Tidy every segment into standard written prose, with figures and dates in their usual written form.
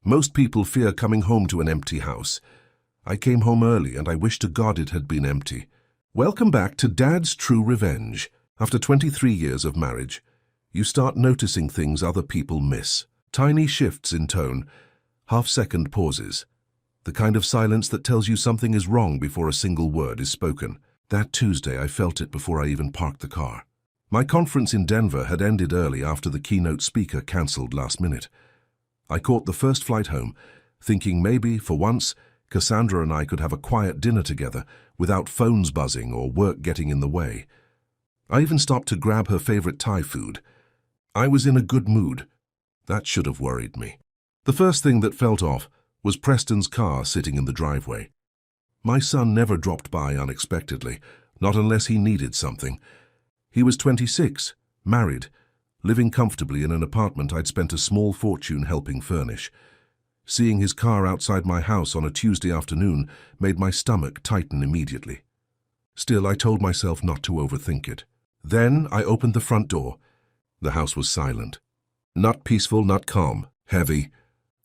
Most people fear coming home to an empty house. I came home early and I wish to God it had been empty. Welcome back to Dad's True Revenge. After 23 years of marriage, you start noticing things other people miss. Tiny shifts in tone, half-second pauses. The kind of silence that tells you something is wrong before a single word is spoken. That Tuesday I felt it before I even parked the car. My conference in Denver had ended early after the keynote speaker cancelled last minute. I caught the first flight home, thinking maybe, for once, Cassandra and I could have a quiet dinner together without phones buzzing or work getting in the way. I even stopped to grab her favorite Thai food. I was in a good mood. That should have worried me. The first thing that felt off was Preston's car sitting in the driveway. My son never dropped by unexpectedly, not unless he needed something. He was 26, married, living comfortably in an apartment I'd spent a small fortune helping furnish. Seeing his car outside my house on a Tuesday afternoon made my stomach tighten immediately. Still, I told myself not to overthink it. Then I opened the front door. The house was silent. Not peaceful, not calm, heavy.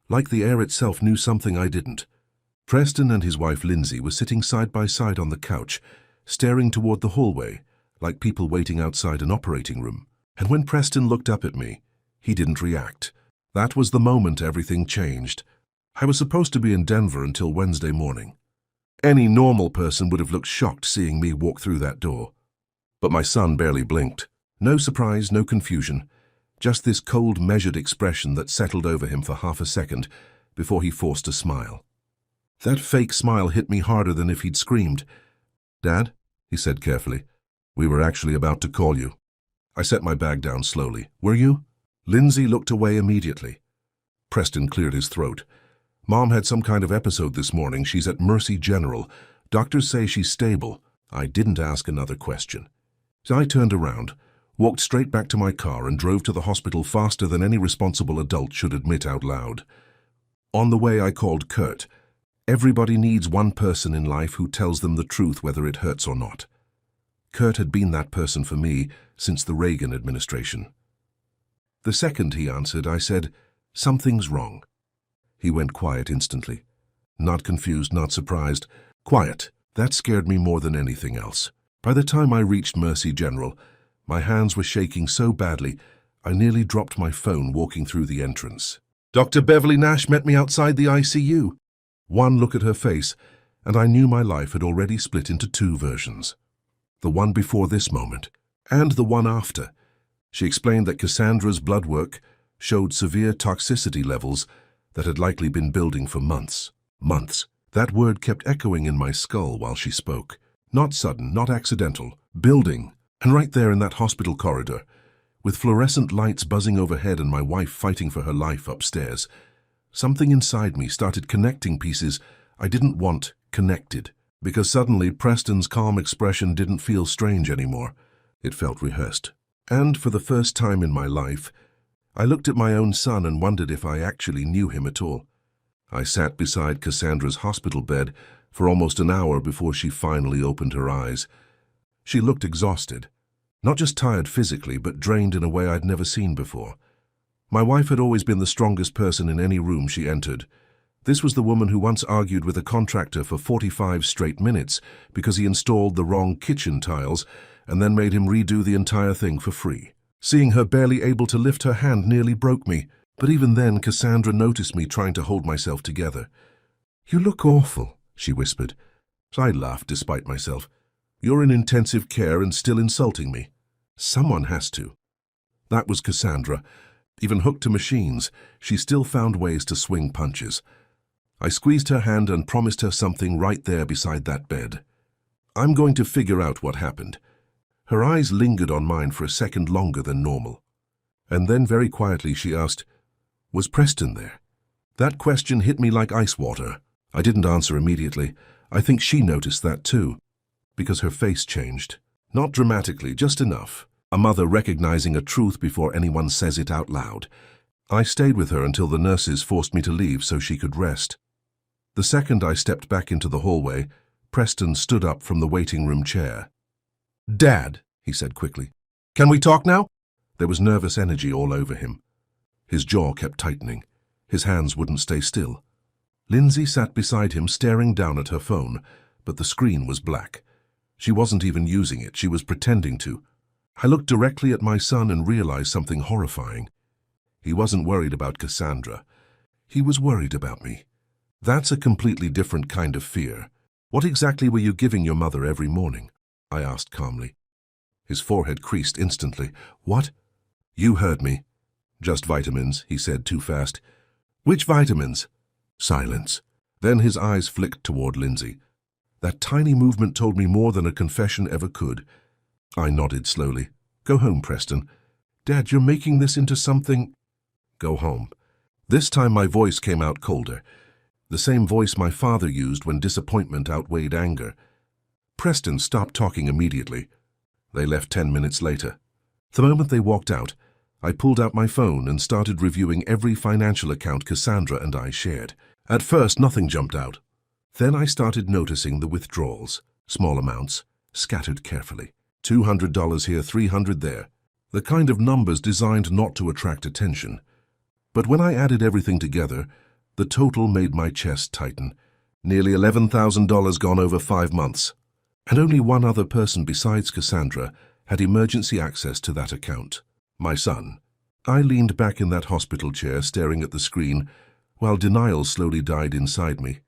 Like the air itself knew something I didn't. Preston and his wife Lindsay were sitting side by side on the couch, staring toward the hallway, like people waiting outside an operating room. And when Preston looked up at me, he didn't react. That was the moment everything changed. I was supposed to be in Denver until Wednesday morning. Any normal person would have looked shocked seeing me walk through that door. But my son barely blinked. No surprise, no confusion. Just this cold, measured expression that settled over him for half a second before he forced a smile. That fake smile hit me harder than if he'd screamed. "Dad," he said carefully, "we were actually about to call you." I set my bag down slowly. "Were you?" Lindsay looked away immediately. Preston cleared his throat. "Mom had some kind of episode this morning. She's at Mercy General. Doctors say she's stable." I didn't ask another question. So I turned around, walked straight back to my car and drove to the hospital faster than any responsible adult should admit out loud. On the way I called Kurt. Everybody needs one person in life who tells them the truth whether it hurts or not. Kurt had been that person for me since the Reagan administration. The second he answered, I said, "Something's wrong." He went quiet instantly. Not confused, not surprised. Quiet. That scared me more than anything else. By the time I reached Mercy General, my hands were shaking so badly, I nearly dropped my phone walking through the entrance. Dr. Beverly Nash met me outside the ICU. One look at her face, and I knew my life had already split into two versions. The one before this moment, and the one after. She explained that Cassandra's blood work showed severe toxicity levels that had likely been building for months. Months. That word kept echoing in my skull while she spoke. Not sudden, not accidental. Building. And right there in that hospital corridor, with fluorescent lights buzzing overhead and my wife fighting for her life upstairs, something inside me started connecting pieces I didn't want connected. Because suddenly Preston's calm expression didn't feel strange anymore. It felt rehearsed. And for the first time in my life, I looked at my own son and wondered if I actually knew him at all. I sat beside Cassandra's hospital bed for almost an hour before she finally opened her eyes. She looked exhausted. Not just tired physically, but drained in a way I'd never seen before. My wife had always been the strongest person in any room she entered. This was the woman who once argued with a contractor for 45 straight minutes because he installed the wrong kitchen tiles and then made him redo the entire thing for free. Seeing her barely able to lift her hand nearly broke me, but even then Cassandra noticed me trying to hold myself together. "You look awful," she whispered. I laughed despite myself. "You're in intensive care and still insulting me." Someone has to. That was Cassandra. Even hooked to machines, she still found ways to swing punches. I squeezed her hand and promised her something right there beside that bed. "I'm going to figure out what happened." Her eyes lingered on mine for a second longer than normal. And then very quietly she asked, "Was Preston there?" That question hit me like ice water. I didn't answer immediately. I think she noticed that too, because her face changed. Not dramatically, just enough. A mother recognizing a truth before anyone says it out loud. I stayed with her until the nurses forced me to leave so she could rest. The second I stepped back into the hallway, Preston stood up from the waiting room chair. "Dad," he said quickly, "can we talk now?" There was nervous energy all over him. His jaw kept tightening. His hands wouldn't stay still. Lindsay sat beside him staring down at her phone, but the screen was black. She wasn't even using it, she was pretending to. I looked directly at my son and realized something horrifying. He wasn't worried about Cassandra. He was worried about me. That's a completely different kind of fear. What exactly were you giving your mother every morning? I asked calmly. His forehead creased instantly. What? You heard me. Just vitamins, he said too fast. Which vitamins? Silence. Then his eyes flicked toward Lindsay. That tiny movement told me more than a confession ever could. I nodded slowly. Go home, Preston. Dad, you're making this into something. Go home. This time my voice came out colder. The same voice my father used when disappointment outweighed anger. Preston stopped talking immediately. They left 10 minutes later. The moment they walked out, I pulled out my phone and started reviewing every financial account Cassandra and I shared. At first, nothing jumped out. Then I started noticing the withdrawals, small amounts, scattered carefully. $200 here, $300 there. The kind of numbers designed not to attract attention. But when I added everything together, the total made my chest tighten. Nearly $11,000 gone over 5 months. And only one other person besides Cassandra had emergency access to that account. My son. I leaned back in that hospital chair staring at the screen, while denial slowly died inside me.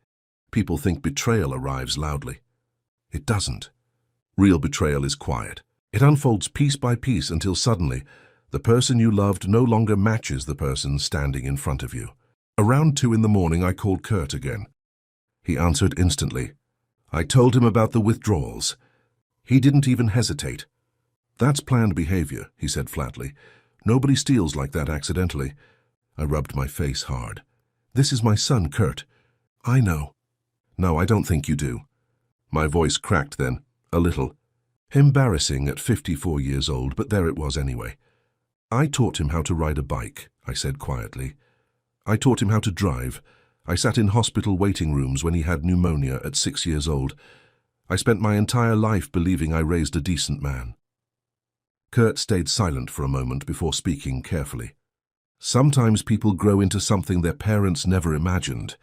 People think betrayal arrives loudly. It doesn't. Real betrayal is quiet. It unfolds piece by piece until suddenly, the person you loved no longer matches the person standing in front of you. Around 2 in the morning, I called Kurt again. He answered instantly. I told him about the withdrawals. He didn't even hesitate. That's planned behavior, he said flatly. Nobody steals like that accidentally. I rubbed my face hard. This is my son, Kurt. I know. No, I don't think you do. My voice cracked then, a little. Embarrassing at 54 years old, but there it was anyway. I taught him how to ride a bike, I said quietly. I taught him how to drive. I sat in hospital waiting rooms when he had pneumonia at 6 years old. I spent my entire life believing I raised a decent man. Kurt stayed silent for a moment before speaking carefully. Sometimes people grow into something their parents never imagined.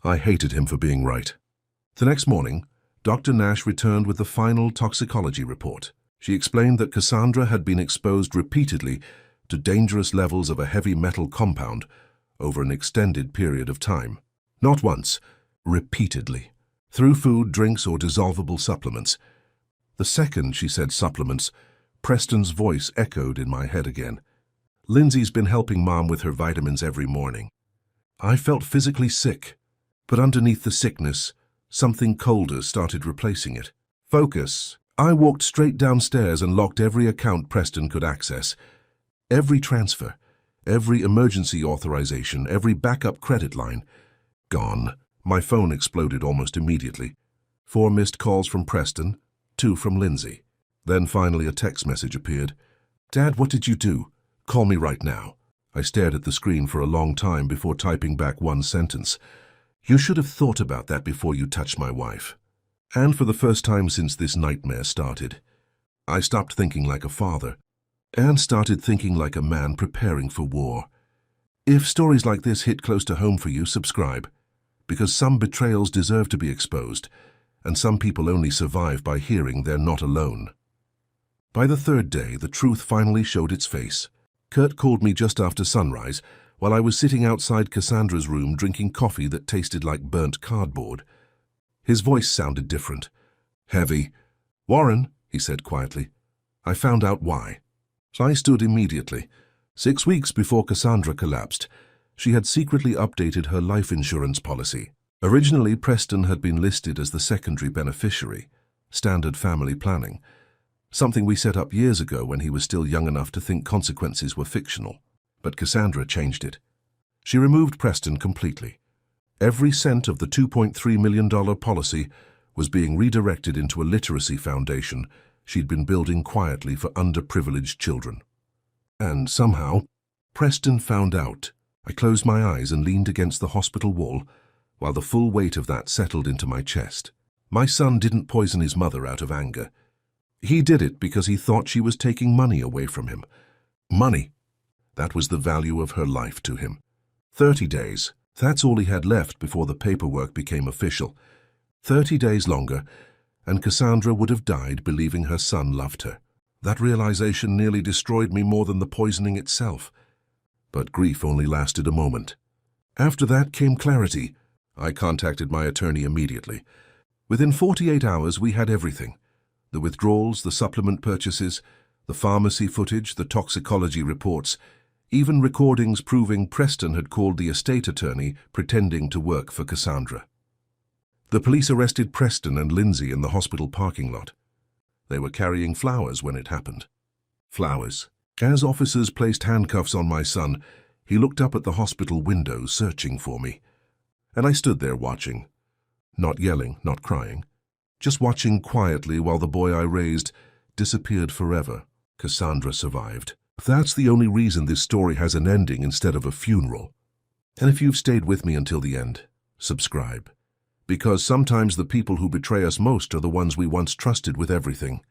I hated him for being right. The next morning, Dr. Nash returned with the final toxicology report. She explained that Cassandra had been exposed repeatedly to dangerous levels of a heavy metal compound over an extended period of time. Not once, repeatedly. Through food, drinks, or dissolvable supplements. The second she said supplements, Preston's voice echoed in my head again. Lindsay's been helping Mom with her vitamins every morning. I felt physically sick, but underneath the sickness, something colder started replacing it. Focus. I walked straight downstairs and locked every account Preston could access. Every transfer, every emergency authorization, every backup credit line. Gone. My phone exploded almost immediately. 4 missed calls from Preston, 2 from Lindsay. Then finally a text message appeared. Dad, what did you do? Call me right now. I stared at the screen for a long time before typing back one sentence. You should have thought about that before you touched my wife. And for the first time since this nightmare started, I stopped thinking like a father and started thinking like a man preparing for war. If stories like this hit close to home for you, subscribe, because some betrayals deserve to be exposed, and some people only survive by hearing they're not alone. By the 3rd day, the truth finally showed its face. Kurt called me just after sunrise, while I was sitting outside Cassandra's room drinking coffee that tasted like burnt cardboard. His voice sounded different. Heavy. Warren, he said quietly. I found out why. I stood immediately. 6 weeks before Cassandra collapsed, she had secretly updated her life insurance policy. Originally, Preston had been listed as the secondary beneficiary, standard family planning, something we set up years ago when he was still young enough to think consequences were fictional. But Cassandra changed it. She removed Preston completely. Every cent of the $2.3 million policy was being redirected into a literacy foundation she'd been building quietly for underprivileged children. And somehow, Preston found out. I closed my eyes and leaned against the hospital wall, while the full weight of that settled into my chest. My son didn't poison his mother out of anger. He did it because he thought she was taking money away from him. Money. That was the value of her life to him. 30 days. That's all he had left before the paperwork became official. 30 days longer, and Cassandra would have died believing her son loved her. That realization nearly destroyed me more than the poisoning itself. But grief only lasted a moment. After that came clarity. I contacted my attorney immediately. Within 48 hours, we had everything. The withdrawals, the supplement purchases, the pharmacy footage, the toxicology reports, even recordings proving Preston had called the estate attorney pretending to work for Cassandra. The police arrested Preston and Lindsay in the hospital parking lot. They were carrying flowers when it happened. Flowers. As officers placed handcuffs on my son, he looked up at the hospital window searching for me. And I stood there watching. Not yelling, not crying. Just watching quietly while the boy I raised disappeared forever. Cassandra survived. That's the only reason this story has an ending instead of a funeral. And if you've stayed with me until the end, subscribe. Because sometimes the people who betray us most are the ones we once trusted with everything.